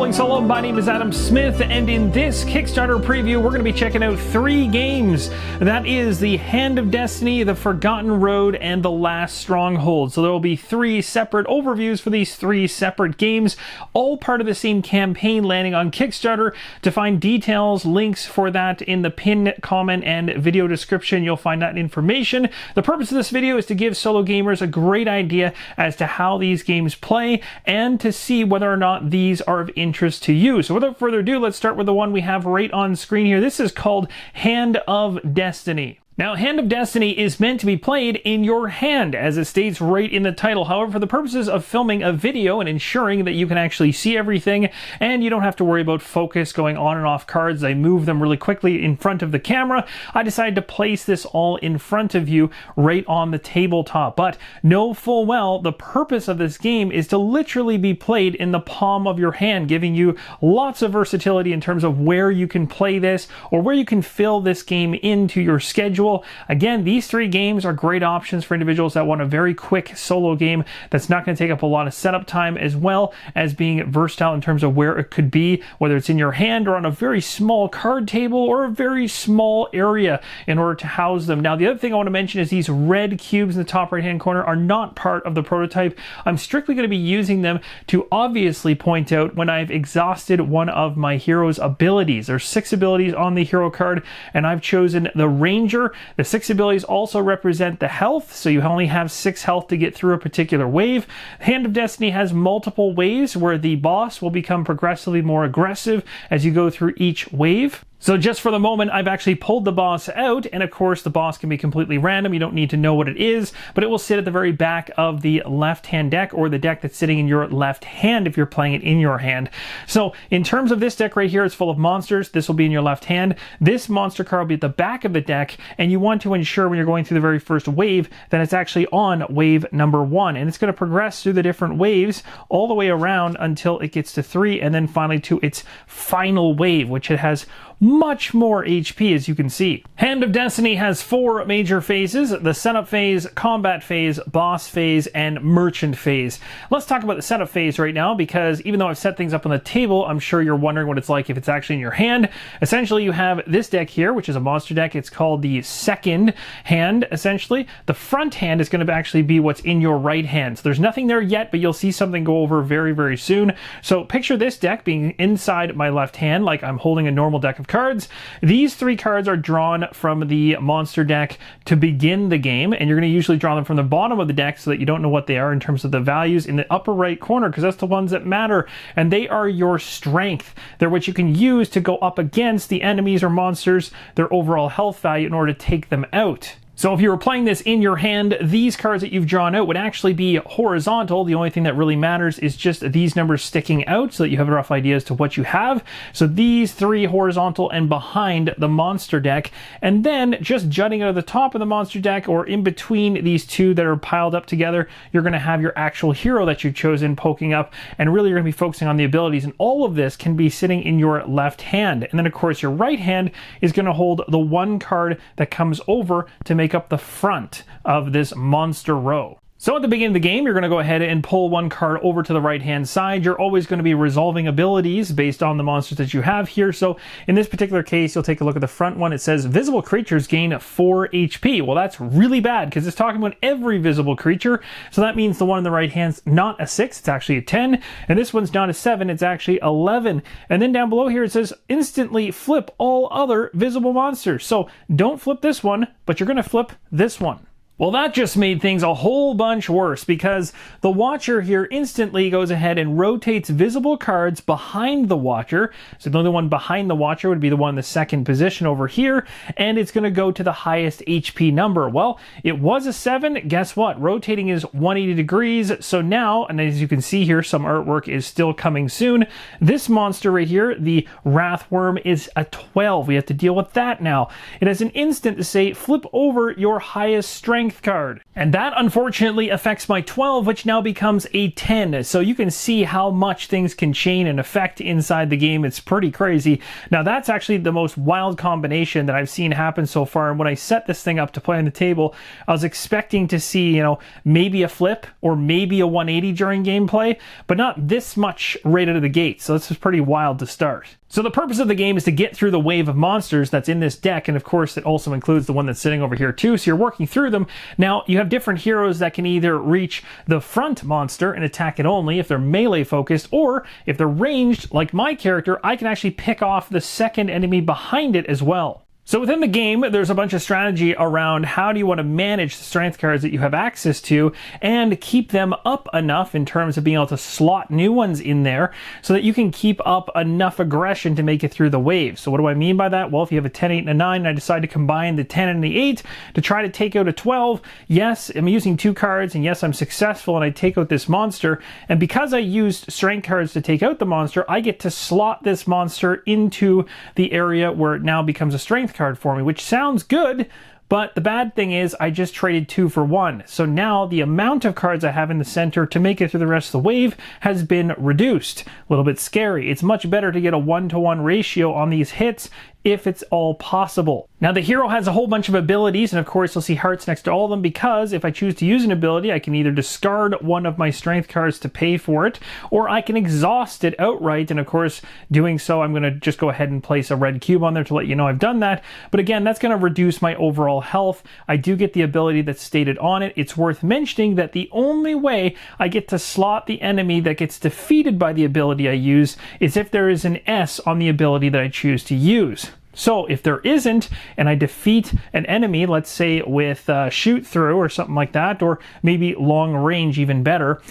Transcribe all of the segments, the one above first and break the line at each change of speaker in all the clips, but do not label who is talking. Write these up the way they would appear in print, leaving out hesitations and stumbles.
Rolling Solo. My name is Adam Smith, and in this Kickstarter preview, we're going to be checking out 3 games. That is the Hand of Destiny, the Forgotten Road, and the Last Stronghold. So there will be 3 separate overviews for these 3 separate games, all part of the same campaign landing on Kickstarter. To find details, links for that in the pinned comment and video description, you'll find that information. The purpose of this video is to give solo gamers a great idea as to how these games play and to see whether or not these are of interest to you. So without further ado, let's start with the one we have right on screen here. This is called Hand of Destiny. Now, Hand of Destiny is meant to be played in your hand, as it states right in the title. However, for the purposes of filming a video and ensuring that you can actually see everything and you don't have to worry about focus going on and off cards, I move them really quickly in front of the camera. I decided to place this all in front of you right on the tabletop. But know full well the purpose of this game is to literally be played in the palm of your hand, giving you lots of versatility in terms of where you can play this or where you can fill this game into your schedule. Again, these 3 games are great options for individuals that want a very quick solo game that's not going to take up a lot of setup time, as well as being versatile in terms of where it could be, whether it's in your hand or on a very small card table or a very small area in order to house them. Now, the other thing I want to mention is these red cubes in the top right hand corner are not part of the prototype. I'm strictly going to be using them to obviously point out when I've exhausted one of my hero's abilities. There's 6 abilities on the hero card, and I've chosen the Ranger. The 6 abilities also represent the health, so you only have 6 health to get through a particular wave. Hand of Destiny has multiple waves where the boss will become progressively more aggressive as you go through each wave. So just for the moment, I've actually pulled the boss out, and of course the boss can be completely random. You don't need to know what it is, but it will sit at the very back of the left-hand deck, or the deck that's sitting in your left hand if you're playing it in your hand. So in terms of this deck right here, it's full of monsters. This will be in your left hand. This monster card will be at the back of the deck, and you want to ensure when you're going through the very first wave that it's actually on wave number 1, and it's going to progress through the different waves all the way around until it gets to 3, and then finally to its final wave, which it has much more HP, as you can see. Hand of Destiny has 4 major phases: the setup phase, combat phase, boss phase, and merchant phase. Let's talk about the setup phase right now, because even though I've set things up on the table, I'm sure you're wondering what it's like if it's actually in your hand. Essentially, you have this deck here, which is a monster deck. It's called the second hand, essentially. The front hand is going to actually be what's in your right hand. So there's nothing there yet, but you'll see something go over very, very soon. So picture this deck being inside my left hand, like I'm holding a normal deck of cards. These 3 cards are drawn from the monster deck to begin the game, and you're going to usually draw them from the bottom of the deck so that you don't know what they are in terms of the values in the upper right corner, because that's the ones that matter, and they are your strength. They're what you can use to go up against the enemies or monsters, their overall health value, in order to take them out. So if you were playing this in your hand, these cards that you've drawn out would actually be horizontal. The only thing that really matters is just these numbers sticking out so that you have a rough idea as to what you have. So these 3 horizontal and behind the monster deck, and then just jutting out of the top of the monster deck or in between these 2 that are piled up together, you're going to have your actual hero that you've chosen poking up, and really you're going to be focusing on the abilities, and all of this can be sitting in your left hand. And then of course your right hand is going to hold the 1 card that comes over to make up the front of this monster row. So at the beginning of the game, you're going to go ahead and pull 1 card over to the right-hand side. You're always going to be resolving abilities based on the monsters that you have here. So in this particular case, you'll take a look at the front one. It says visible creatures gain 4 HP. Well, that's really bad because it's talking about every visible creature. So that means the one on the right hand's not a 6, it's actually a 10. And this one's not a 7, it's actually 11. And then down below here, it says instantly flip all other visible monsters. So don't flip this one, but you're going to flip this one. Well, that just made things a whole bunch worse, because the Watcher here instantly goes ahead and rotates visible cards behind the Watcher. So the only one behind the Watcher would be the one in the second position over here, and it's going to go to the highest HP number. Well, it was a 7. Guess what? Rotating is 180 degrees. So now, and as you can see here, some artwork is still coming soon. This monster right here, the Wrathworm, is a 12. We have to deal with that now. It has an instant to say flip over your highest strength strength card. And that unfortunately affects my 12, which now becomes a 10. So you can see how much things can chain and affect inside the game. It's pretty crazy. Now that's actually the most wild combination that I've seen happen so far. And when I set this thing up to play on the table, I was expecting to see, you know, maybe a flip or maybe a 180 during gameplay, but not this much right out of the gate. So this is pretty wild to start. So the purpose of the game is to get through the wave of monsters that's in this deck, and of course it also includes the one that's sitting over here too, so you're working through them. Now you have different heroes that can either reach the front monster and attack it only if they're melee focused, or if they're ranged, like my character, I can actually pick off the second enemy behind it as well. So within the game, there's a bunch of strategy around how do you want to manage the strength cards that you have access to and keep them up enough in terms of being able to slot new ones in there so that you can keep up enough aggression to make it through the wave. So what do I mean by that? Well, if you have a 10, 8, and a 9, and I decide to combine the 10 and the 8 to try to take out a 12, yes, I'm using 2 cards, and yes, I'm successful, and I take out this monster. And because I used strength cards to take out the monster, I get to slot this monster into the area where it now becomes a strength card for me, which sounds good, but the bad thing is I just traded 2 for 1. So now the amount of cards I have in the center to make it through the rest of the wave has been reduced. A little bit scary. It's much better to get a 1-to-1 ratio on these hits if it's all possible. Now the hero has a whole bunch of abilities, and of course you'll see hearts next to all of them, because if I choose to use an ability, I can either discard one of my strength cards to pay for it, or I can exhaust it outright, and of course doing so I'm going to just go ahead and place a red cube on there to let you know I've done that. But again, that's going to reduce my overall health. I do get the ability that's stated on it. It's worth mentioning that the only way I get to slot the enemy that gets defeated by the ability I use is if there is an S on the ability that I choose to use. So if there isn't, and I defeat an enemy, let's say with shoot through or something like that, or maybe long range, even better,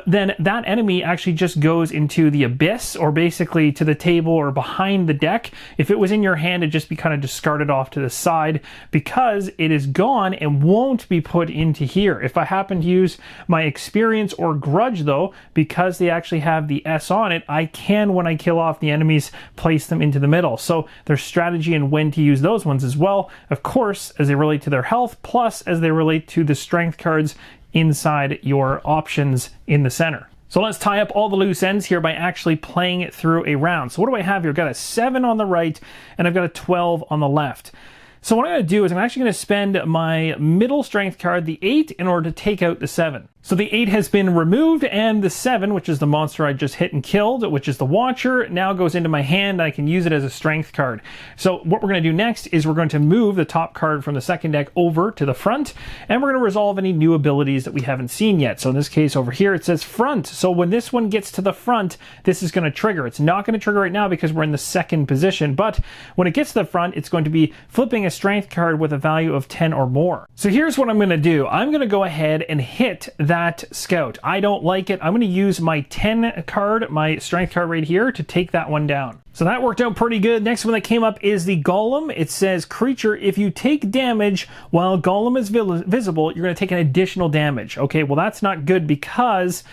then that enemy actually just goes into the abyss, or basically to the table or behind the deck. If it was in your hand, it'd just be kind of discarded off to the side because it is gone and won't be put into here. If I happen to use my experience or grudge though, because they actually have the S on it, I can, when I kill off the enemies, place them into the middle. So there's strategy and when to use those ones as well, of course, as they relate to their health, plus as they relate to the strength cards inside your options in the center. So let's tie up all the loose ends here by actually playing it through a round. So what do I have here? I've got a 7 on the right, and I've got a 12 on the left. So what I'm going to do is I'm actually going to spend my middle strength card, the 8, in order to take out the 7. So the 8 has been removed, and the 7, which is the monster I just hit and killed, which is the Watcher, now goes into my hand. I can use it as a strength card. So what we're going to do next is we're going to move the top card from the second deck over to the front, and we're going to resolve any new abilities that we haven't seen yet. So in this case over here, it says front. So when this one gets to the front, this is going to trigger. It's not going to trigger right now because we're in the second position, but when it gets to the front, it's going to be flipping a strength card with a value of 10 or more. So here's what I'm going to do. I'm going to go ahead and hit that scout. I don't like it. I'm going to use my 10 card, my strength card right here, to take that one down. So that worked out pretty good. Next one that came up is the Golem. It says, creature, if you take damage while Golem is visible, you're going to take an additional damage. Okay, well that's not good because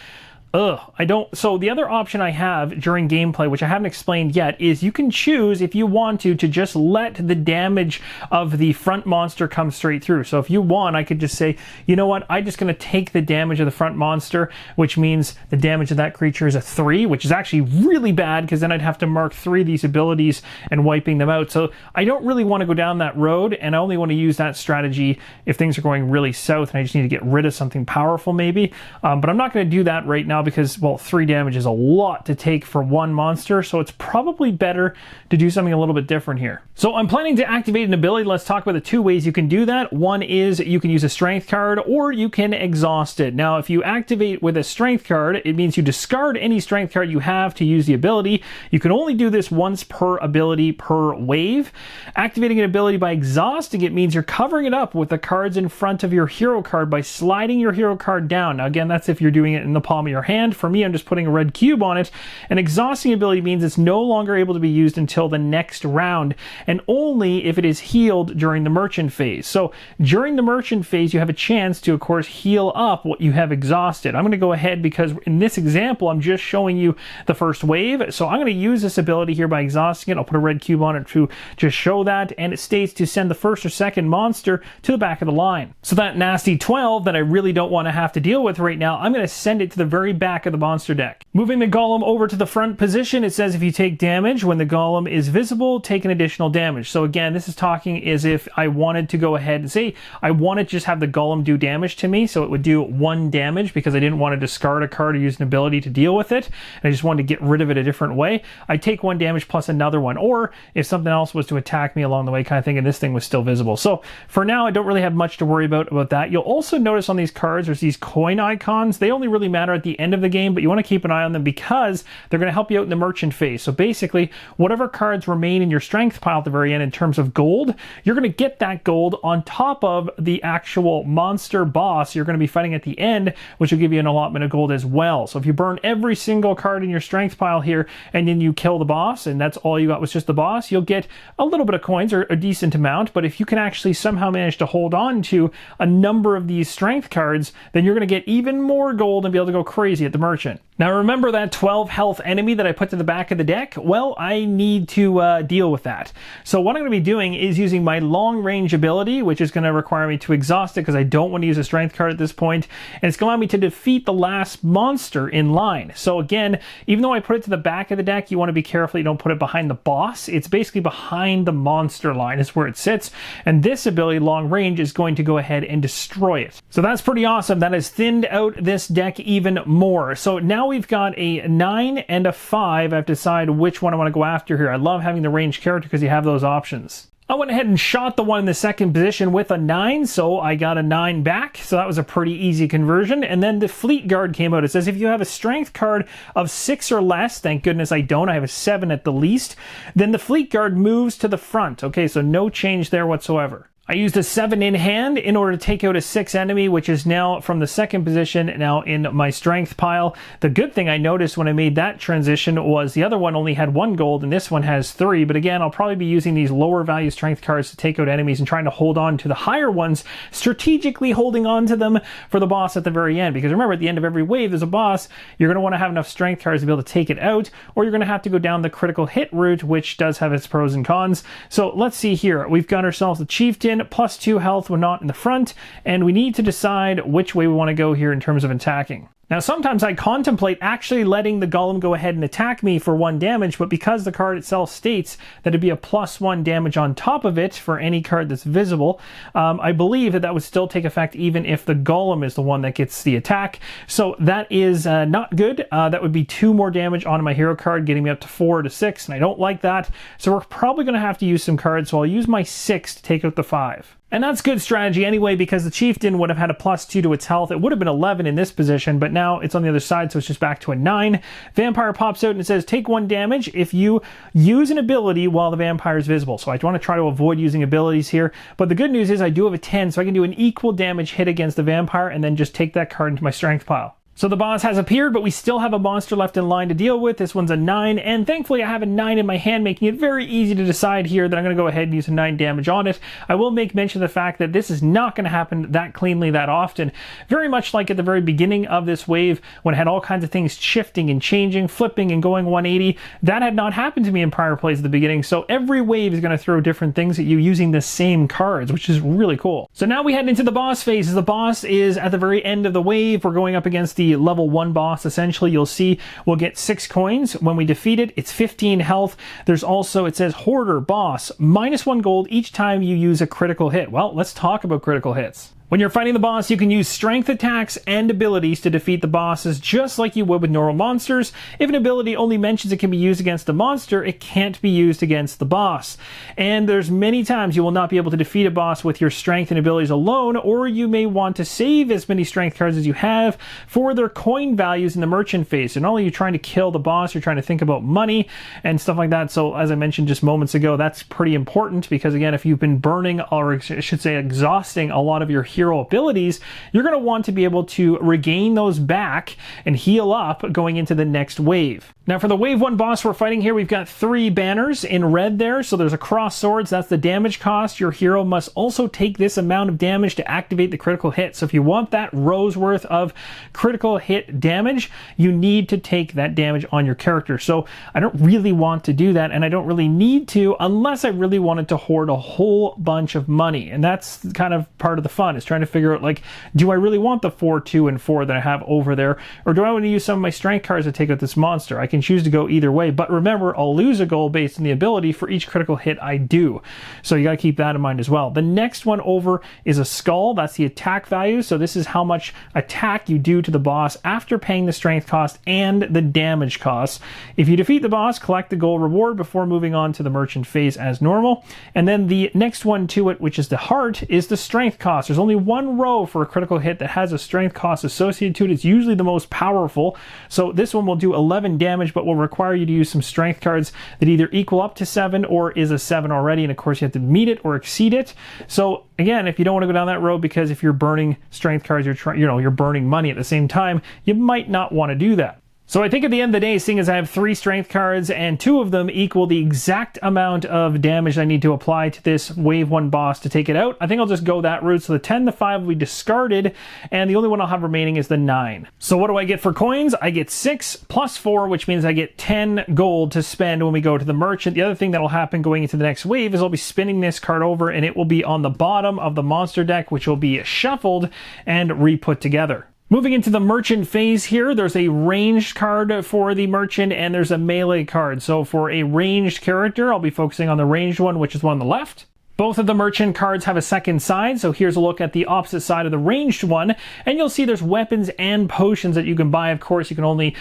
so the other option I have during gameplay, which I haven't explained yet, is you can choose, if you want to just let the damage of the front monster come straight through. So if you want, I could just say, you know what, I'm just going to take the damage of the front monster, which means the damage of that creature is a 3, which is actually really bad because then I'd have to mark 3 of these abilities and wiping them out. So I don't really want to go down that road, and I only want to use that strategy if things are going really south and I just need to get rid of something powerful maybe. But I'm not going to do that right now because, well, 3 damage is a lot to take for one monster, so it's probably better to do something a little bit different here. So I'm planning to activate an ability. Let's talk about the 2 ways you can do that. One is you can use a strength card, or you can exhaust it. Now, if you activate with a strength card, it means you discard any strength card you have to use the ability. You can only do this once per ability per wave. Activating an ability by exhausting it means you're covering it up with the cards in front of your hero card by sliding your hero card down. Now, again, that's if you're doing it in the palm of your hand. hand. For me, I'm just putting a red cube on it. An exhausting ability means it's no longer able to be used until the next round, and only if it is healed during the merchant phase. So during the merchant phase, you have a chance to, of course, heal up what you have exhausted. I'm going to go ahead, because in this example, I'm just showing you the first wave. So I'm going to use this ability here by exhausting it. I'll put a red cube on it to just show that, and it states to send the first or second monster to the back of the line. So that nasty 12 that I really don't want to have to deal with right now, I'm going to send it to the very back of the monster deck. Moving the golem over to the front position, it says if you take damage when the golem is visible, take an additional damage. So again, this is talking as if I wanted to go ahead and say I wanted to just have the golem do damage to me, so it would do 1 damage because I didn't want to discard a card or use an ability to deal with it, and I just wanted to get rid of it a different way. I take 1 damage plus another one, or if something else was to attack me along the way kind of thing, and this thing was still visible. So for now, I don't really have much to worry about that. You'll also notice on these cards there's these coin icons. They only really matter at the end of the game, but you want to keep an eye on them because they're going to help you out in the merchant phase. So basically, whatever cards remain in your strength pile at the very end in terms of gold, you're going to get that gold on top of the actual monster boss you're going to be fighting at the end, which will give you an allotment of gold as well. So if you burn every single card in your strength pile here and then you kill the boss and that's all you got was just the boss, you'll get a little bit of coins, or a decent amount. But if you can actually somehow manage to hold on to a number of these strength cards, then you're going to get even more gold and be able to go crazy at the merchant. Now remember that 12 health enemy that I put to the back of the deck? Well, I need to deal with that. So what I'm going to be doing is using my long range ability, which is going to require me to exhaust it because I don't want to use a strength card at this point, and it's going to allow me to defeat the last monster in line. So again, even though I put it to the back of the deck, you want to be careful you don't put it behind the boss. It's basically behind the monster line is where it sits, and this ability, long range, is going to go ahead and destroy it. So that's pretty awesome. That has thinned out this deck even more. So now we've got a 9 and a 5. I have to decide which one I want to go after here. I love having the ranged character because you have those options. I went ahead and shot the one in the second position with a 9, so I got a 9 back, so that was a pretty easy conversion. And then the Fleet Guard came out. It says if you have a strength card of 6 or less, thank goodness I don't, I have a 7 at the least, then the Fleet Guard moves to the front. Okay, so no change there whatsoever. I used a 7 in hand in order to take out a 6 enemy, which is now from the second position, now in my strength pile. The good thing I noticed when I made that transition was the other one only had 1 gold and this one has 3. But again, I'll probably be using these lower value strength cards to take out enemies and trying to hold on to the higher ones, strategically holding on to them for the boss at the very end. Because remember, at the end of every wave, there's a boss. You're going to want to have enough strength cards to be able to take it out, or you're going to have to go down the critical hit route, which does have its pros and cons. So let's see here. We've got ourselves the Chieftain, plus 2 health when not in the front, and we need to decide which way we want to go here in terms of attacking. Now sometimes I contemplate actually letting the golem go ahead and attack me for 1 damage, but because the card itself states that it'd be a +1 damage on top of it for any card that's visible, I believe that that would still take effect even if the golem is the one that gets the attack. So that is not good. That would be 2 more damage on my hero card, getting me up to 4 to 6, and I don't like that. So we're probably going to have to use some cards, so I'll use my 6 to take out the 5. And that's good strategy anyway, because the Chieftain would have had a +2 to its health. It would have been 11 in this position, but now it's on the other side, so it's just back to a 9. Vampire pops out and it says, take 1 damage if you use an ability while the vampire is visible. So I want to try to avoid using abilities here, but the good news is I do have a 10, so I can do an equal damage hit against the vampire and then just take that card into my strength pile. So the boss has appeared, but we still have a monster left in line to deal with. This one's a 9, and thankfully I have a 9 in my hand, making it very easy to decide here that I'm going to go ahead and use a 9 damage on it. I will make mention of the fact that this is not going to happen that cleanly that often. Very much like at the very beginning of this wave, when I had all kinds of things shifting and changing, flipping and going 180. That had not happened to me in prior plays at the beginning, so every wave is going to throw different things at you using the same cards, which is really cool. So now we head into the boss phase. The boss is at the very end of the wave. We're going up against the level 1 boss. Essentially, you'll see we'll get 6 coins when we defeat it. It's 15 health. There's also, it says Hoarder boss, -1 gold each time you use a critical hit. Well, let's talk about critical hits. When you're fighting the boss, you can use strength attacks and abilities to defeat the bosses just like you would with normal monsters. If an ability only mentions it can be used against the monster, it can't be used against the boss. And there's many times you will not be able to defeat a boss with your strength and abilities alone, or you may want to save as many strength cards as you have for their coin values in the merchant phase. So not only are you trying to kill the boss, you're trying to think about money and stuff like that. So as I mentioned just moments ago, that's pretty important because again, if you've been burning, or I should say exhausting a lot of your hero abilities, you're going to want to be able to regain those back and heal up going into the next wave. Now for the wave 1 boss we're fighting here, we've got 3 banners in red there. So there's a cross swords, that's the damage cost. Your hero must also take this amount of damage to activate the critical hit. So if you want that row's worth of critical hit damage, you need to take that damage on your character. So I don't really want to do that, and I don't really need to unless I really wanted to hoard a whole bunch of money. And that's kind of part of the fun, is trying to figure out, like, do I really want the 4, 2, and 4 that I have over there? Or do I want to use some of my strength cards to take out this monster? I can choose to go either way, but remember, I'll lose a gold based on the ability for each critical hit I do. So you got to keep that in mind as well. The next one over is a skull. That's the attack value. So this is how much attack you do to the boss after paying the strength cost and the damage cost. If you defeat the boss, collect the gold reward before moving on to the merchant phase as normal. And then the next one to it, which is the heart, is the strength cost. There's only one row for a critical hit that has a strength cost associated to it. It's usually the most powerful. So this one will do 11 damage, but will require you to use some strength cards that either equal up to 7 or is a 7 already. And of course you have to meet it or exceed it. So again, if you don't want to go down that road, because if you're burning strength cards, you're burning money at the same time, you might not want to do that. So I think at the end of the day, seeing as I have 3 strength cards and 2 of them equal the exact amount of damage I need to apply to this wave 1 boss to take it out, I think I'll just go that route. So the 10, the 5 will be discarded, and the only one I'll have remaining is the 9. So what do I get for coins? I get 6 plus 4, which means I get 10 gold to spend when we go to the merchant. The other thing that'll happen going into the next wave is I'll be spinning this card over, and it will be on the bottom of the monster deck, which will be shuffled and re-put together. Moving into the merchant phase here, there's a ranged card for the merchant and there's a melee card. So for a ranged character, I'll be focusing on the ranged one, which is one on the left. Both of the merchant cards have a second side, so here's a look at the opposite side of the ranged one, and you'll see there's weapons and potions that you can buy. Of course, you can only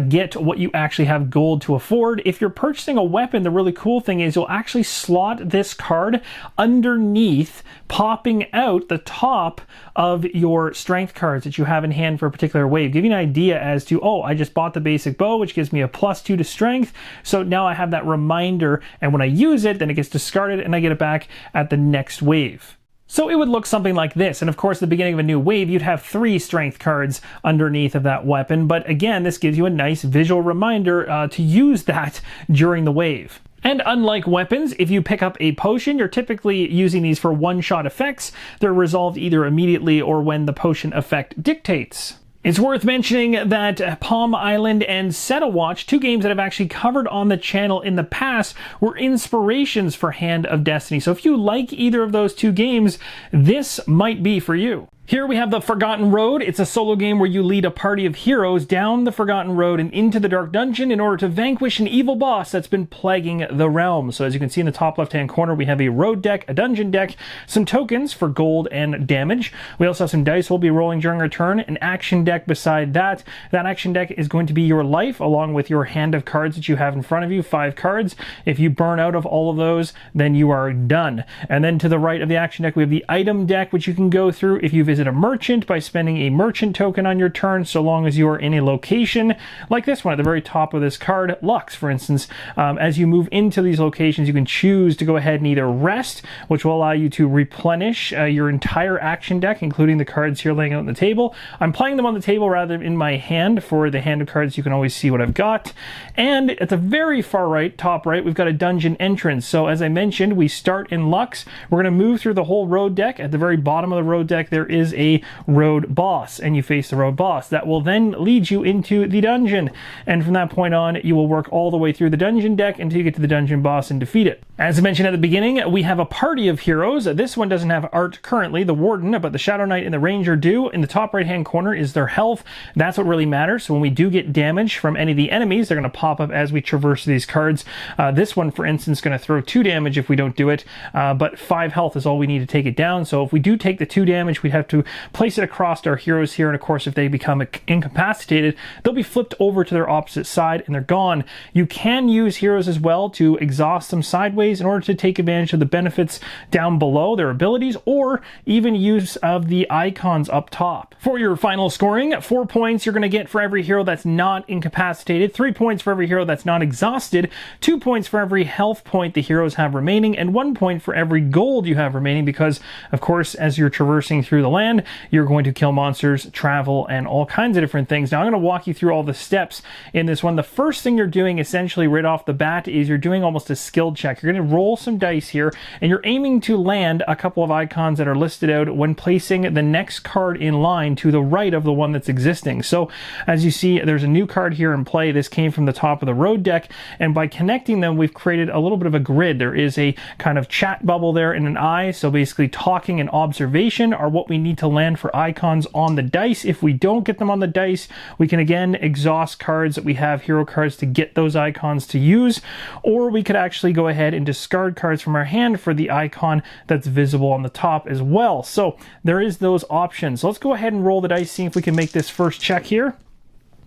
get what you actually have gold to afford. If you're purchasing a weapon, the really cool thing is you'll actually slot this card underneath, popping out the top of your strength cards that you have in hand for a particular wave. Give you an idea as to, oh, I just bought the basic bow, which gives me a +2 to strength, so now I have that reminder, and when I use it, then it gets discarded and I get it back at the next wave. So it would look something like this, and of course at the beginning of a new wave you'd have 3 strength cards underneath of that weapon, but again this gives you a nice visual reminder to use that during the wave. And unlike weapons, if you pick up a potion, you're typically using these for one-shot effects. They're resolved either immediately or when the potion effect dictates. It's worth mentioning that Palm Island and Seta Watch, 2 games that I've actually covered on the channel in the past, were inspirations for Hand of Destiny. So if you like either of those 2 games, this might be for you. Here we have the Forgotten Road. It's a solo game where you lead a party of heroes down the Forgotten Road and into the Dark Dungeon in order to vanquish an evil boss that's been plaguing the realm. So as you can see in the top left-hand corner, we have a road deck, a dungeon deck, some tokens for gold and damage. We also have some dice we'll be rolling during our turn, an action deck beside that. That action deck is going to be your life along with your hand of cards that you have in front of you, 5 cards. If you burn out of all of those, then you are done. And then to the right of the action deck, we have the item deck, which you can go through if you visit a merchant by spending a merchant token on your turn, so long as you are in a location like this one at the very top of this card, Lux, for instance. As you move into these locations, you can choose to go ahead and either rest, which will allow you to replenish your entire action deck, including the cards here laying out on the table. I'm playing them on the table rather than in my hand. For the hand of cards, you can always see what I've got. And at the very far right, top right, we've got a dungeon entrance. So as I mentioned, we start in Lux. We're going to move through the whole road deck. At the very bottom of the road deck, there is a road boss, and you face the road boss. That will then lead you into the dungeon, and from that point on you will work all the way through the dungeon deck until you get to the dungeon boss and defeat it. As I mentioned at the beginning, we have a party of heroes. This one doesn't have art currently, the Warden, but the Shadow Knight and the Ranger do. In the top right hand corner is their health. That's what really matters. So when we do get damage from any of the enemies, they're going to pop up as we traverse these cards. This one, for instance, is going to throw 2 damage if we don't do it, but 5 health is all we need to take it down. So if we do take the 2 damage, we'd have to place it across our heroes here, and of course if they become incapacitated, they'll be flipped over to their opposite side and they're gone. You can use heroes as well to exhaust them sideways in order to take advantage of the benefits down below, their abilities, or even use of the icons up top. For your final scoring, 4 points you're going to get for every hero that's not incapacitated, 3 points for every hero that's not exhausted, 2 points for every health point the heroes have remaining, and 1 point for every gold you have remaining, because of course as you're traversing through the land, land, you're going to kill monsters, travel, and all kinds of different things. Now I'm going to walk you through all the steps in this one. The first thing you're doing essentially right off the bat is you're doing almost a skill check. You're going to roll some dice here, and you're aiming to land a couple of icons that are listed out when placing the next card in line to the right of the one that's existing. So as you see, there's a new card here in play. This came from the top of the road deck, and by connecting them, we've created a little bit of a grid. There is a kind of chat bubble there and an eye. So basically talking and observation are what we need to land for icons on the dice. If we don't get them on the dice, we can again exhaust cards that we have, hero cards, to get those icons to use, or we could actually go ahead and discard cards from our hand for the icon that's visible on the top as well. So there is those options. So let's go ahead and roll the dice, see if we can make this first check here.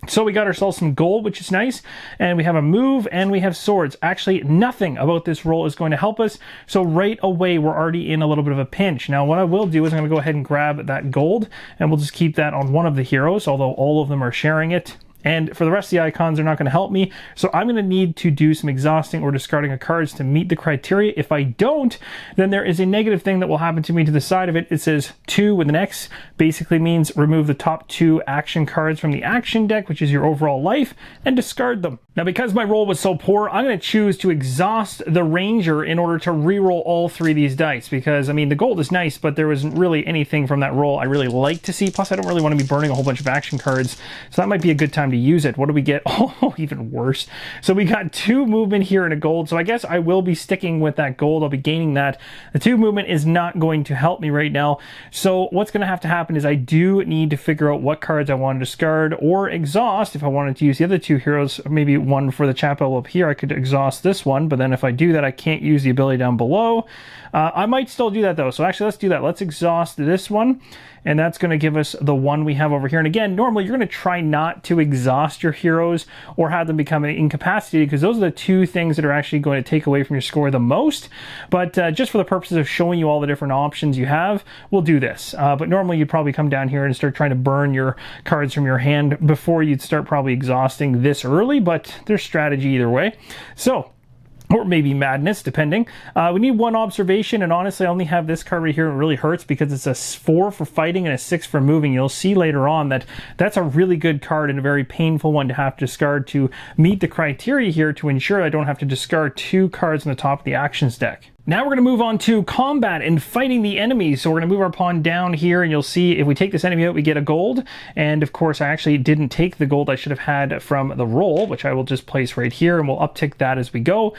So we got ourselves some gold, which is nice, and we have a move, and we have swords. Actually, nothing about this roll is going to help us, so right away we're already in a little bit of a pinch. Now what I will do is I'm going to go ahead and grab that gold, and we'll just keep that on one of the heroes, although all of them are sharing it. And for the rest of the icons, they're not going to help me. So I'm going to need to do some exhausting or discarding of cards to meet the criteria. If I don't, then there is a negative thing that will happen to me to the side of it. It says 2 with an X. Basically means remove the top 2 action cards from the action deck, which is your overall life, and discard them. Now, because my roll was so poor, I'm going to choose to exhaust the Ranger in order to re-roll all 3 of these dice. Because, I mean, the gold is nice, but there wasn't really anything from that roll I really like to see. Plus, I don't really want to be burning a whole bunch of action cards. So that might be a good time to use it. What do we get? Oh, even worse. So we got 2 movement here and a gold. So I guess I will be sticking with that gold. I'll be gaining that. The 2 movement is not going to help me right now. So what's going to have to happen is I do need to figure out what cards I want to discard or exhaust. If I wanted to use the other 2 heroes, maybe one for the chapel up here, I could exhaust this one. But then if I do that, I can't use the ability down below. I might still do that though. So actually, let's do that. Let's exhaust this one. And that's going to give us the one we have over here. And again, normally you're going to try not to exhaust your heroes or have them become incapacitated, because those are the 2 things that are actually going to take away from your score the most. But just for the purposes of showing you all the different options you have, we'll do this. But normally you'd probably come down here and start trying to burn your cards from your hand before you'd start probably exhausting this early, but there's strategy either way. So, or maybe madness, depending. We need 1 observation, and honestly, I only have this card right here. It really hurts because it's a 4 for fighting and a 6 for moving. You'll see later on that that's a really good card and a very painful one to have to discard to meet the criteria here to ensure I don't have to discard 2 cards on the top of the actions deck. Now we're going to move on to combat and fighting the enemies. So we're going to move our pawn down here, and you'll see if we take this enemy out, we get a gold. And of course, I actually didn't take the gold I should have had from the roll, which I will just place right here, and we'll uptick that as we go.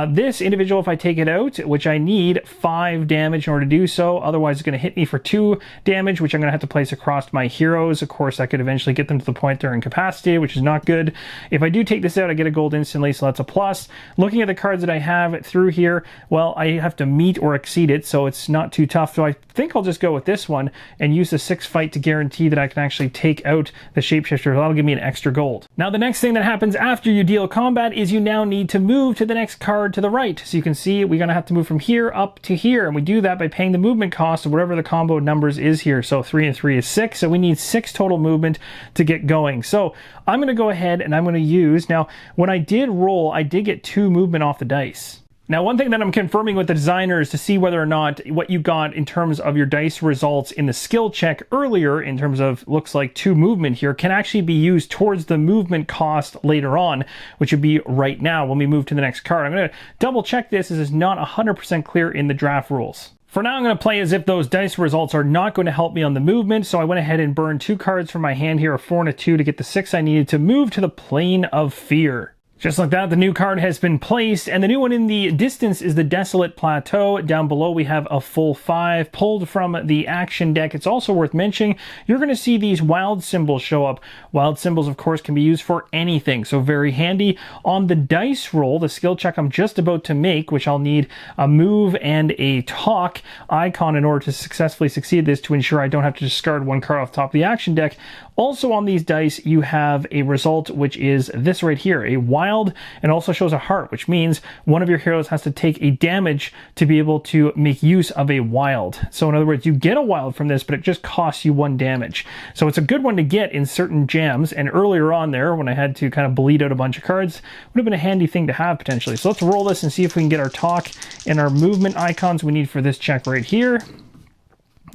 This individual, if I take it out, which I need 5 damage in order to do so, otherwise it's going to hit me for 2 damage, which I'm going to have to place across my heroes. Of course, I could eventually get them to the point they're incapacitated, which is not good. If I do take this out, I get a gold instantly, so that's a plus. Looking at the cards that I have through here, well, I have to meet or exceed it, so it's not too tough. So I think I'll just go with this one and use the 6 fight to guarantee that I can actually take out the shapeshifter. That'll give me an extra gold. Now the next thing that happens after you deal combat is you now need to move to the next card to the right. So you can see we're going to have to move from here up to here, and we do that by paying the movement cost of whatever the combo numbers is here. So 3 and 3 is 6, so we need 6 total movement to get going. So I'm going to go ahead and I'm going to use, now when I did roll, I did get 2 movement off the dice. Now, one thing that I'm confirming with the designers to see whether or not what you got in terms of your dice results in the skill check earlier, in terms of looks like 2 movement here, can actually be used towards the movement cost later on, which would be right now when we move to the next card. I'm going to double check this as it's not 100% clear in the draft rules. For now, I'm going to play as if those dice results are not going to help me on the movement, so I went ahead and burned 2 cards from my hand here, a 4 and a 2, to get the 6 I needed to move to the plane of fear. Just like that, the new card has been placed, and the new one in the distance is the Desolate Plateau. Down below, we have a full 5 pulled from the action deck. It's also worth mentioning, you're going to see these wild symbols show up. Wild symbols, of course, can be used for anything, so very handy. On the dice roll, the skill check I'm just about to make, which I'll need a move and a talk icon in order to successfully succeed this to ensure I don't have to discard 1 card off the top of the action deck. Also on these dice, you have a result, which is this right here, a wild, and also shows a heart, which means one of your heroes has to take a damage to be able to make use of a wild. So in other words, you get a wild from this, but it just costs you 1 damage. So it's a good one to get in certain jams, and earlier on there, when I had to kind of bleed out a bunch of cards, would have been a handy thing to have potentially. So let's roll this and see if we can get our talk and our movement icons we need for this check right here.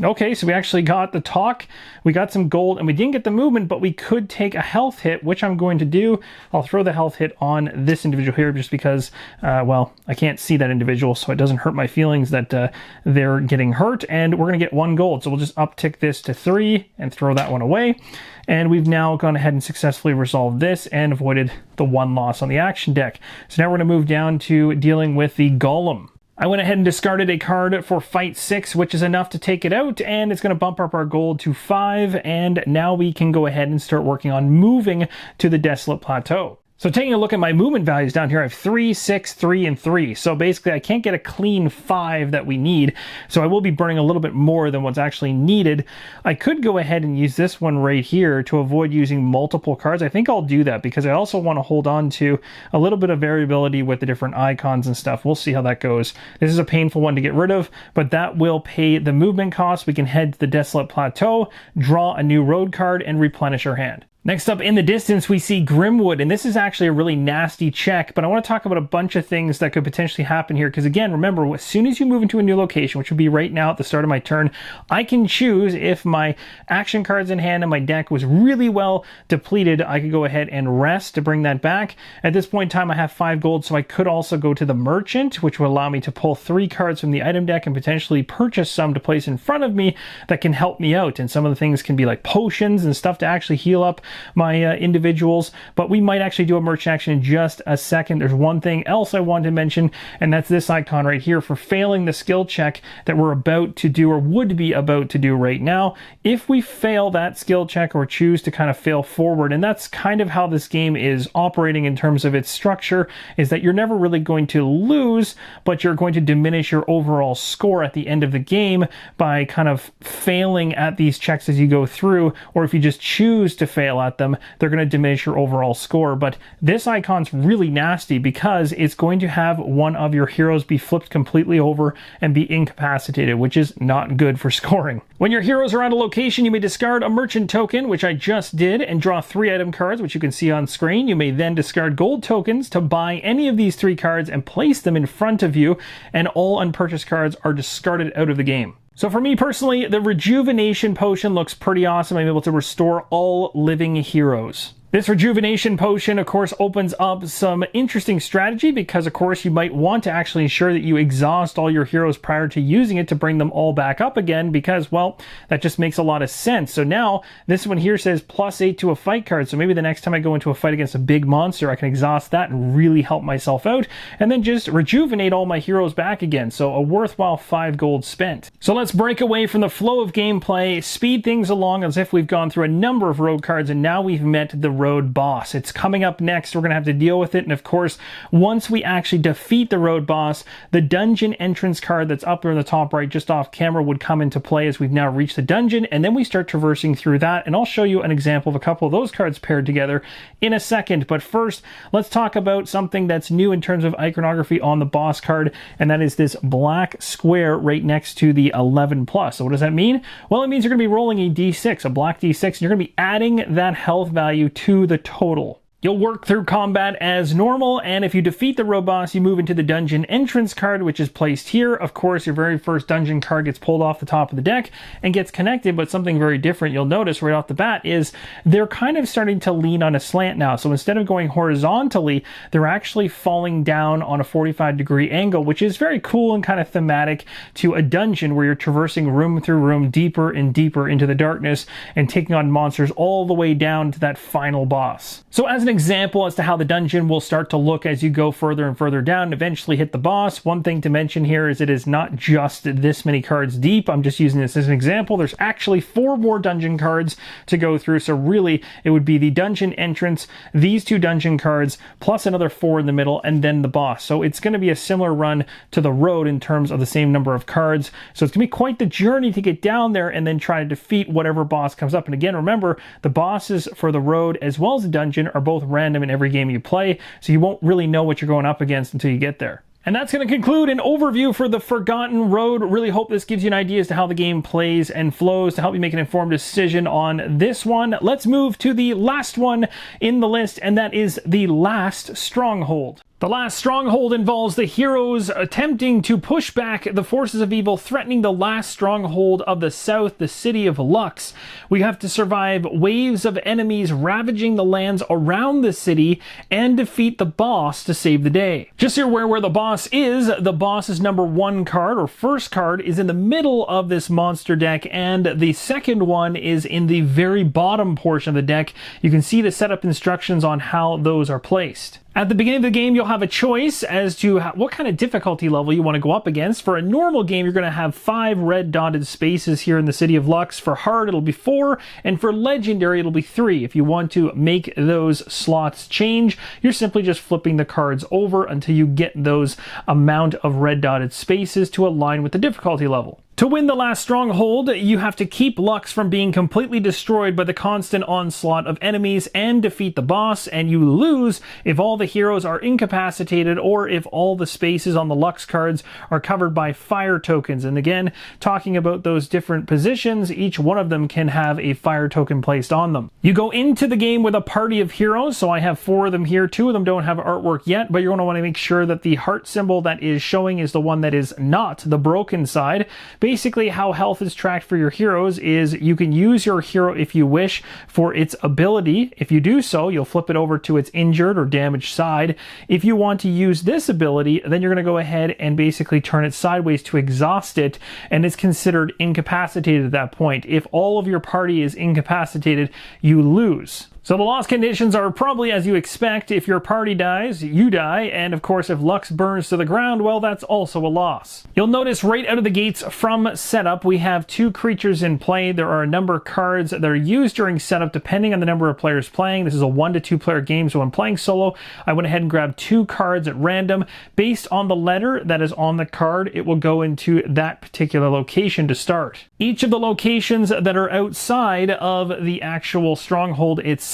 Okay, so we actually got the talk, we got some gold, and we didn't get the movement, but we could take a health hit, which I'm going to do. I'll throw the health hit on this individual here just because, well, I can't see that individual, so it doesn't hurt my feelings that they're getting hurt, and we're going to get 1 gold. So we'll just uptick this to 3 and throw that one away. And we've now gone ahead and successfully resolved this and avoided the 1 loss on the action deck. So now we're going to move down to dealing with the Golem. I went ahead and discarded a card for Fight 6, which is enough to take it out, and it's going to bump up our gold to 5, and now we can go ahead and start working on moving to the Desolate Plateau. So taking a look at my movement values down here, I have 3, 6, 3, and 3. So basically I can't get a clean 5 that we need. So I will be burning a little bit more than what's actually needed. I could go ahead and use this one right here to avoid using multiple cards. I think I'll do that because I also want to hold on to a little bit of variability with the different icons and stuff. We'll see how that goes. This is a painful one to get rid of, but that will pay the movement cost. We can head to the Desolate Plateau, draw a new road card, and replenish our hand. Next up in the distance, we see Grimwood, and this is actually a really nasty check, but I want to talk about a bunch of things that could potentially happen here, because again, remember, as soon as you move into a new location, which would be right now at the start of my turn, I can choose if my action cards in hand and my deck was really well depleted, I could go ahead and rest to bring that back. At this point in time, I have 5 gold, so I could also go to the Merchant, which would allow me to pull 3 cards from the item deck and potentially purchase some to place in front of me that can help me out, and some of the things can be like potions and stuff to actually heal up my individuals, but we might actually do a merchant action in just a second. There's one thing else I wanted to mention, and that's this icon right here for failing the skill check that we're about to do or would be about to do right now. If we fail that skill check or choose to kind of fail forward, and that's kind of how this game is operating in terms of its structure, is that you're never really going to lose, but you're going to diminish your overall score at the end of the game by kind of failing at these checks as you go through, or if you just choose to fail at them, they're going to diminish your overall score. But this icon's really nasty because it's going to have one of your heroes be flipped completely over and be incapacitated, which is not good for scoring. When your heroes are on a location, you may discard a merchant token, which I just did, and draw 3 item cards, which you can see on screen. You may then discard gold tokens to buy any of these 3 cards and place them in front of you, and all unpurchased cards are discarded out of the game. So for me personally, the rejuvenation potion looks pretty awesome. I'm able to restore all living heroes. This rejuvenation potion, of course, opens up some interesting strategy because, of course, you might want to actually ensure that you exhaust all your heroes prior to using it to bring them all back up again because, well, that just makes a lot of sense. So now, this one here says +8 to a fight card, so maybe the next time I go into a fight against a big monster, I can exhaust that and really help myself out, and then just rejuvenate all my heroes back again. So a worthwhile 5 gold spent. So let's break away from the flow of gameplay, speed things along as if we've gone through a number of road cards, and now we've met the road boss. It's coming up next. We're going to have to deal with it. And of course, once we actually defeat the road boss, the dungeon entrance card that's up there in the top right just off camera would come into play as we've now reached the dungeon. And then we start traversing through that. And I'll show you an example of a couple of those cards paired together in a second. But first, let's talk about something that's new in terms of iconography on the boss card. And that is this black square right next to the 11+. So what does that mean? Well, it means you're going to be rolling a d6, a black d6, and you're going to be adding that health value to the total. You'll work through combat as normal, and if you defeat the road boss, you move into the dungeon entrance card, which is placed here. Of course, your very first dungeon card gets pulled off the top of the deck and gets connected, but something very different you'll notice right off the bat is they're kind of starting to lean on a slant now. So instead of going horizontally, they're actually falling down on a 45-degree angle, which is very cool and kind of thematic to a dungeon where you're traversing room through room, deeper and deeper into the darkness and taking on monsters all the way down to that final boss. So as an example as to how the dungeon will start to look as you go further and further down and eventually hit the boss. One thing to mention here is it is not just this many cards deep. I'm just using this as an example. There's actually 4 more dungeon cards to go through. So really it would be the dungeon entrance, these 2 dungeon cards, plus another 4 in the middle, and then the boss. So it's going to be a similar run to the road in terms of the same number of cards. So it's going to be quite the journey to get down there and then try to defeat whatever boss comes up. And again, remember, the bosses for the road as well as the dungeon are both random in every game you play, so you won't really know what you're going up against until you get there. And that's going to conclude an overview for the Forgotten Road. Really hope this gives you an idea as to how the game plays and flows to help you make an informed decision on this one. Let's move to the last one in the list, and that is the last Stronghold. The last stronghold involves the heroes attempting to push back the forces of evil threatening the last stronghold of the south, the city of Lux. We have to survive waves of enemies ravaging the lands around the city and defeat the boss to save the day. Just so you're aware where the boss's number 1 card or first card is in the middle of this monster deck, and the second one is in the very bottom portion of the deck. You can see the setup instructions on how those are placed. At the beginning of the game, you'll have a choice as to what kind of difficulty level you want to go up against. For a normal game, you're going to have 5 red dotted spaces here in the City of Lux. For hard, it'll be 4, and for legendary, it'll be 3. If you want to make those slots change, you're simply just flipping the cards over until you get those amount of red dotted spaces to align with the difficulty level. To win the last stronghold, you have to keep Lux from being completely destroyed by the constant onslaught of enemies and defeat the boss, and you lose if all the heroes are incapacitated or if all the spaces on the Lux cards are covered by fire tokens. And again, talking about those different positions, each one of them can have a fire token placed on them. You go into the game with a party of heroes, so I have 4 of them here. 2 of them don't have artwork yet, but you're going to want to make sure that the heart symbol that is showing is the one that is not the broken side. Basically, how health is tracked for your heroes is you can use your hero if you wish for its ability. If you do so, you'll flip it over to its injured or damaged side. If you want to use this ability, then you're going to go ahead and basically turn it sideways to exhaust it, and it's considered incapacitated at that point. If all of your party is incapacitated, you lose. So the loss conditions are probably as you expect. If your party dies, you die, and of course if Lux burns to the ground, well, that's also a loss. You'll notice right out of the gates from setup, we have 2 creatures in play. There are a number of cards that are used during setup depending on the number of players playing. This is a 1 to 2 player game, so when playing solo, I went ahead and grabbed 2 cards at random. Based on the letter that is on the card, it will go into that particular location to start. Each of the locations that are outside of the actual stronghold itself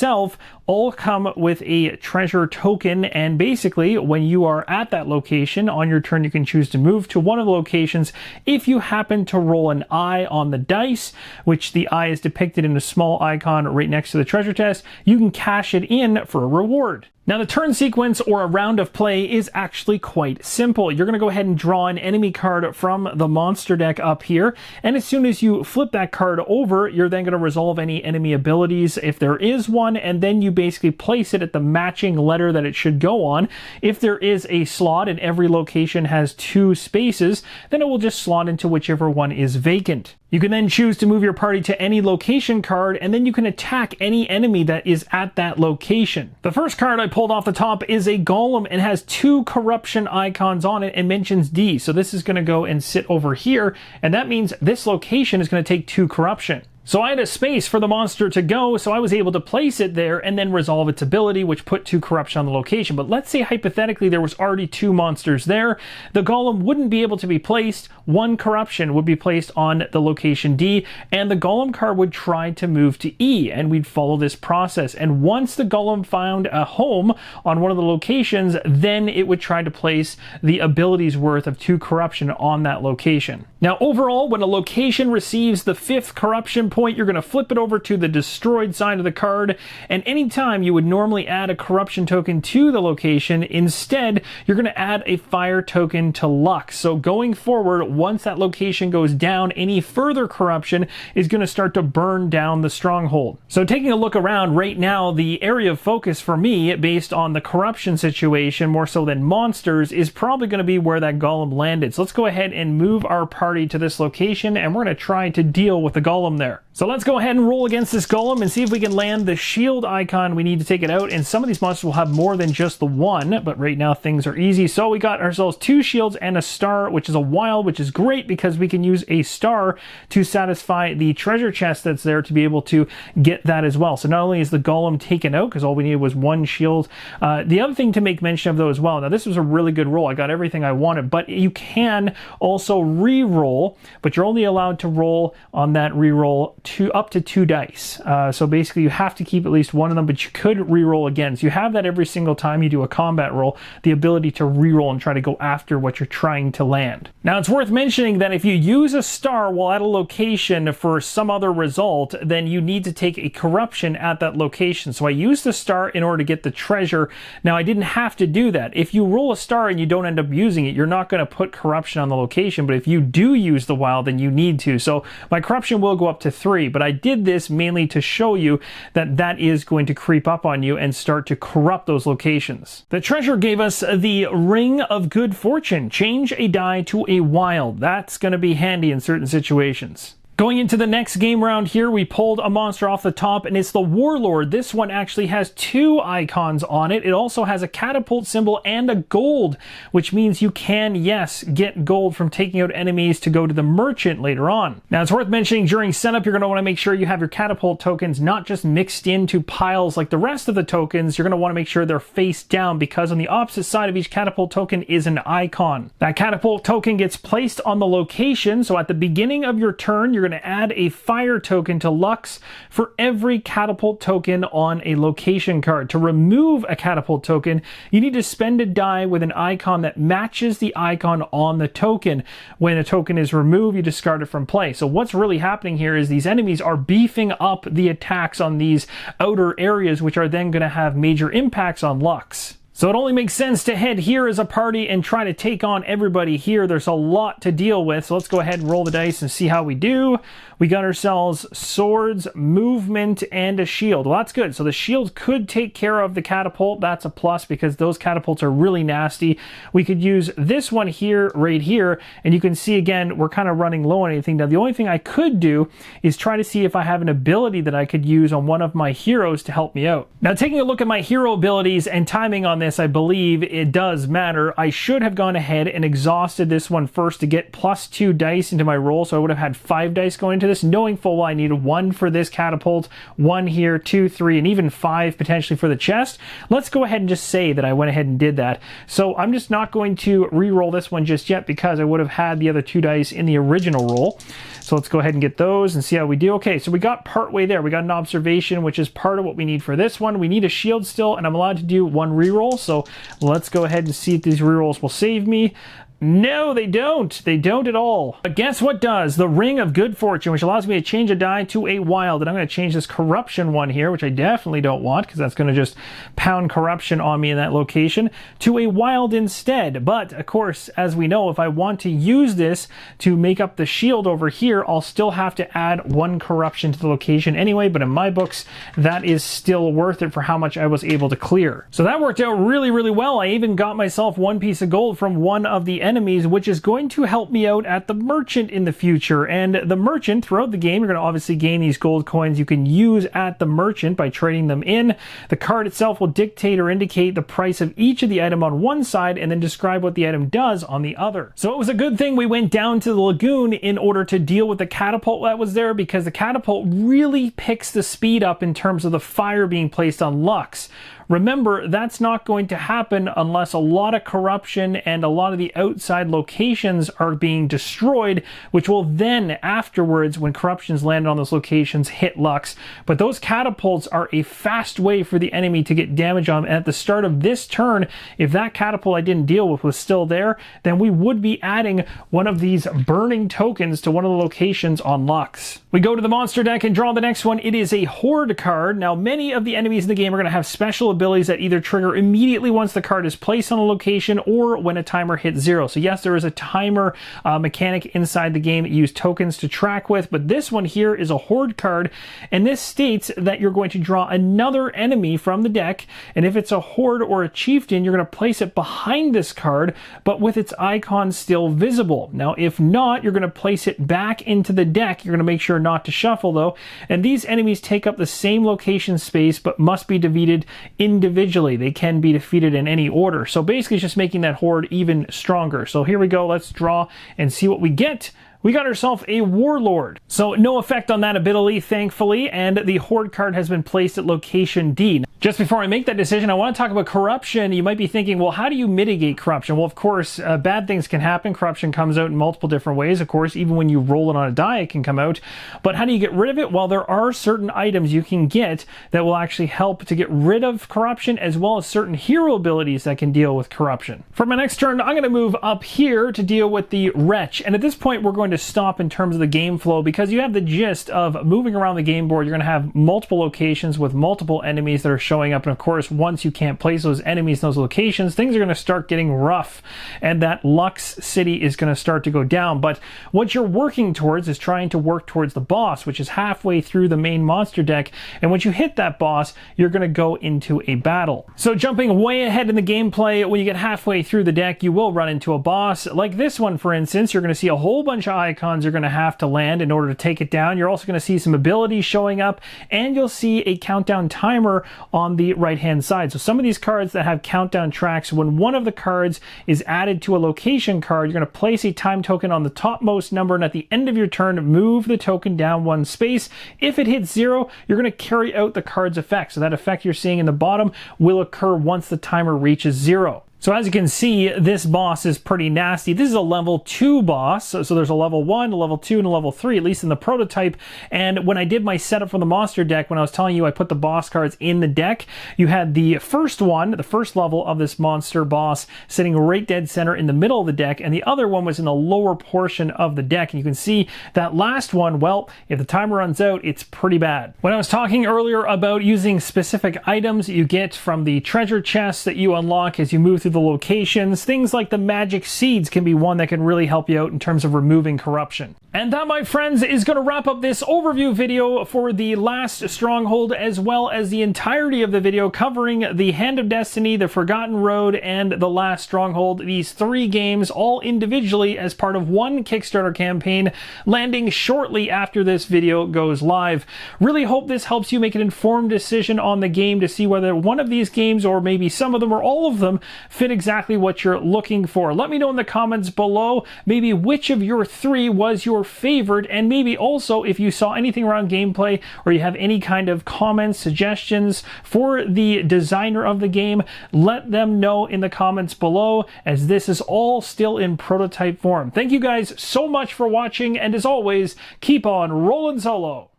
all come with a treasure token, and basically when you are at that location on your turn, you can choose to move to one of the locations. If you happen to roll an eye on the dice, which the eye is depicted in a small icon right next to the treasure chest, you can cash it in for a reward. Now the turn sequence or a round of play is actually quite simple. You're going to go ahead and draw an enemy card from the monster deck up here, and as soon as you flip that card over, you're then going to resolve any enemy abilities if there is one, and then you basically place it at the matching letter that it should go on. If there is a slot and every location has 2 spaces, then it will just slot into whichever one is vacant. You can then choose to move your party to any location card, and then you can attack any enemy that is at that location. The first card I pulled off the top is a golem and has 2 corruption icons on it and mentions D. So this is going to go and sit over here, and that means this location is going to take 2 corruption. So I had a space for the monster to go, so I was able to place it there and then resolve its ability, which put 2 corruption on the location. But let's say hypothetically there was already 2 monsters there. The golem wouldn't be able to be placed. 1 corruption would be placed on the location D, and the golem card would try to move to E, and we'd follow this process. And once the golem found a home on one of the locations, then it would try to place the ability's worth of 2 corruption on that location. Now overall, when a location receives the 5th corruption point, you're going to flip it over to the destroyed side of the card, and anytime you would normally add a corruption token to the location, instead you're going to add a fire token to Lux. So going forward, once that location goes down, any further corruption is going to start to burn down the stronghold. So taking a look around right now, the area of focus for me, based on the corruption situation more so than monsters, is probably going to be where that golem landed. So let's go ahead and move our party to this location, and we're going to try to deal with the golem there. So let's go ahead and roll against this golem and see if we can land the shield icon we need to take it out. And some of these monsters will have more than just the one, but right now things are easy. So we got ourselves 2 shields and a star, which is a wild, which is great because we can use a star to satisfy the treasure chest that's there to be able to get that as well. So not only is the golem taken out, because all we needed was 1 shield, the other thing to make mention of though as well, now this was a really good roll. I got everything I wanted, but you can also re-roll, but you're only allowed to roll on that re-roll up to 2 dice. So basically you have to keep at least one of them, but you could reroll again. So you have that every single time you do a combat roll, the ability to reroll and try to go after what you're trying to land. Now it's worth mentioning that if you use a star while at a location for some other result, then you need to take a corruption at that location. So I used the star in order to get the treasure. Now I didn't have to do that. If you roll a star and you don't end up using it, you're not going to put corruption on the location, but if you do use the wild, then you need to. So my corruption will go up to 3, but I did this mainly to show you that that is going to creep up on you and start to corrupt those locations. The treasure gave us the Ring of Good Fortune. Change a die to a wild. That's going to be handy in certain situations. Going into the next game round here, we pulled a monster off the top, and it's the Warlord. This one actually has 2 icons on it. It also has a catapult symbol and a gold, which means you can, yes, get gold from taking out enemies to go to the merchant later on. Now, it's worth mentioning during setup, you're going to want to make sure you have your catapult tokens not just mixed into piles like the rest of the tokens. You're going to want to make sure they're face down, because on the opposite side of each catapult token is an icon. That catapult token gets placed on the location, so at the beginning of your turn, you're going to add a fire token to Lux for every catapult token on a location card. To remove a catapult token, you need to spend a die with an icon that matches the icon on the token. When a token is removed, you discard it from play. So what's really happening here is these enemies are beefing up the attacks on these outer areas, which are then going to have major impacts on Lux. So it only makes sense to head here as a party and try to take on everybody here. There's a lot to deal with, so let's go ahead and roll the dice and see how we do. We got ourselves swords, movement, and a shield. Well, that's good. So the shield could take care of the catapult. That's a plus, because those catapults are really nasty. We could use this one here, right here, and you can see again, we're kind of running low on anything. Now, the only thing I could do is try to see if I have an ability that I could use on one of my heroes to help me out. Now, taking a look at my hero abilities and timing on this, I believe it does matter. I should have gone ahead and exhausted this one first to get +2 dice into my roll, so I would have had 5 dice going into this, knowing full well I needed 1 for this catapult, 1 here, 2, 3, and even 5 potentially for the chest. Let's go ahead and just say that I went ahead and did that. So I'm just not going to re-roll this one just yet, because I would have had the other 2 dice in the original roll. So let's go ahead and get those and see how we do. Okay, so we got part way there. We got an observation, which is part of what we need for this one. We need a shield still, and I'm allowed to do 1 reroll. So let's go ahead and see if these rerolls will save me. No, they don't. They don't at all. But guess what does? The Ring of Good Fortune, which allows me to change a die to a wild. And I'm going to change this corruption one here, which I definitely don't want, because that's going to just pound corruption on me in that location, to a wild instead. But, of course, as we know, if I want to use this to make up the shield over here, I'll still have to add 1 corruption to the location anyway. But in my books, that is still worth it for how much I was able to clear. So that worked out really, really well. I even got myself 1 piece of gold from one of the enemies, which is going to help me out at the merchant in the future. And the merchant, throughout the game, you're going to obviously gain these gold coins you can use at the merchant by trading them in. The card itself will dictate or indicate the price of each of the item on one side and then describe what the item does on the other. So it was a good thing we went down to the lagoon in order to deal with the catapult that was there, because the catapult really picks the speed up in terms of the fire being placed on Lux. Remember, that's not going to happen unless a lot of corruption and a lot of the outside locations are being destroyed, which will then, afterwards, when corruptions land on those locations, hit Lux. But those catapults are a fast way for the enemy to get damage on. And at the start of this turn, if that catapult I didn't deal with was still there, then we would be adding one of these burning tokens to one of the locations on Lux. We go to the monster deck and draw the next one. It is a Horde card. Now, many of the enemies in the game are going to have special abilities that either trigger immediately once the card is placed on a location or when a timer hits 0. So yes, there is a timer mechanic inside the game that you use tokens to track with, but this one here is a Horde card, and this states that you're going to draw another enemy from the deck, and if it's a Horde or a Chieftain, you're going to place it behind this card, but with its icon still visible. Now, if not, you're going to place it back into the deck. You're going to make sure not to shuffle, though, and these enemies take up the same location space, but must be defeated individually. They can be defeated in any order. So basically it's just making that Horde even stronger. So here we go. Let's draw and see what we get. We got ourselves a Warlord. So no effect on that ability, thankfully, and the Horde card has been placed at location D. Just before I make that decision, I want to talk about corruption. You might be thinking, well, how do you mitigate corruption? Well, of course, bad things can happen. Corruption comes out in multiple different ways. Of course, even when you roll it on a die, it can come out. But how do you get rid of it? Well, there are certain items you can get that will actually help to get rid of corruption, as well as certain hero abilities that can deal with corruption. For my next turn, I'm going to move up here to deal with the Wretch. And at this point, we're going to stop in terms of the game flow, because you have the gist of moving around the game board. You're going to have multiple locations with multiple enemies that are showing up, and of course, once you can't place those enemies in those locations, things are going to start getting rough, and that Lux City is going to start to go down. But what you're working towards is trying to work towards the boss, which is halfway through the main monster deck, and once you hit that boss, you're going to go into a battle. So jumping way ahead in the gameplay, when you get halfway through the deck, you will run into a boss. Like this one, for instance, you're going to see a whole bunch of icons you're going to have to land in order to take it down. You're also going to see some abilities showing up, and you'll see a countdown timer on the right hand side. So some of these cards that have countdown tracks, when one of the cards is added to a location card, you're going to place a time token on the topmost number, and at the end of your turn, move the token down one space. If it hits 0, you're going to carry out the card's effect. So that effect you're seeing in the bottom will occur once the timer reaches 0. So as you can see, this boss is pretty nasty. This is a level 2 boss. So there's a level 1, a level 2, and a level 3, at least in the prototype. And when I did my setup for the monster deck, when I was telling you I put the boss cards in the deck, you had the first one, the first level of this monster boss, sitting right dead center in the middle of the deck, and the other one was in the lower portion of the deck. And you can see that last one, well, if the timer runs out, it's pretty bad. When I was talking earlier about using specific items you get from the treasure chests that you unlock as you move through the locations, things like the magic seeds can be one that can really help you out in terms of removing corruption. And that, my friends, is going to wrap up this overview video for the last Stronghold, as well as the entirety of the video covering the Hand of Destiny, the Forgotten Road, and the last Stronghold. These 3 games, all individually as part of one Kickstarter campaign, landing shortly after this video goes live. Really hope this helps you make an informed decision on the game to see whether one of these games, or maybe some of them or all of them, fit exactly what you're looking for. Let me know in the comments below maybe which of your 3 was your favorite, and maybe also if you saw anything around gameplay, or you have any kind of comments, suggestions for the designer of the game, let them know in the comments below, as this is all still in prototype form. Thank you guys so much for watching, and as always, keep on rolling solo.